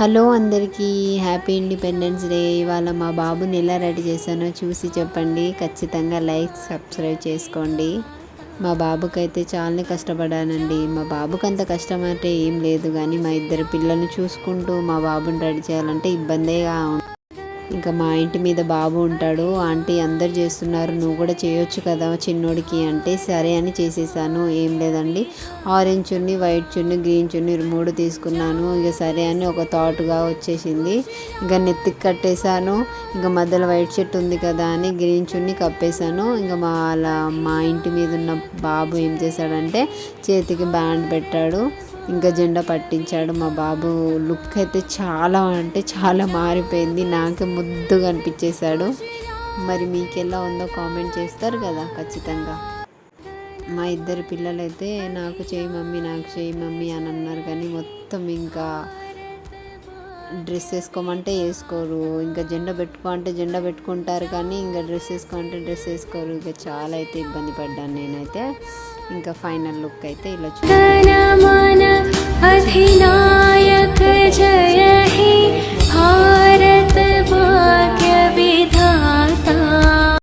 Hello అందరికీ happy independence day. ఇవాళ మా బాబుని ఎలా రెడీ చేశానో చూసి చెప్పండి. ఖచ్చితంగా లైక్ సబ్స్క్రైబ్ చేసుకోండి. మా బాబుకైతే చాలా కష్టపడానండి. మా బాబుకి అంత కష్టం అంటే ఏం లేదు, కానీ మా ఇద్దరు పిల్లల్ని చూసుకుంటూ మా బాబుని రెడీ చేయాలంటే ఇబ్బందిగా ఇంకా మా ఇంటి మీద బాబు ఉంటాడు. ఆంటీ అందరు చేస్తున్నారు, నువ్వు కూడా చేయొచ్చు కదా చిన్నోడికి అంటే సరే అని చేసేసాను. ఏం లేదండి, ఆరెంజ్ చున్నీ, వైట్ చున్నీ, గ్రీన్ చున్నీ 3 తీసుకున్నాను. ఇక సరే అని ఒక థాట్గా వచ్చేసింది. ఇంకా నెత్తికి కట్టేశాను. ఇంకా మధ్యలో వైట్ షర్ట్ ఉంది కదా అని గ్రీన్ చున్నీ కప్పేశాను. ఇంకా మా ఇంటి మీద ఉన్న బాబు ఏం చేశాడంటే చేతికి బ్యాండ్ పెట్టాడు, ఇంకా జెండా పట్టించాడు. మా బాబు లుక్ అయితే చాలా అంటే చాలా మారిపోయింది. నాకే ముద్దుగా అనిపించేశాడు. మరి మీకు ఎలా ఉందో కామెంట్ చేస్తారు కదా ఖచ్చితంగా. మా ఇద్దరు పిల్లలైతే నాకు చేయి మమ్మీ, నాకు చేయి మమ్మీ అని అన్నారు, కానీ మొత్తం ఇంకా డ్రెస్ వేసుకోమంటే వేసుకోరు, ఇంకా జెండా పెట్టుకో అంటే జెండా పెట్టుకుంటారు, కానీ ఇంకా డ్రెస్ వేసుకో అంటే డ్రెస్ వేసుకోరు. ఇక చాలా అయితే ఇబ్బంది పడ్డాను నేనైతే. ఇంకా ఫైనల్ లుక్ అయితే ఇలా అధినాయక జయ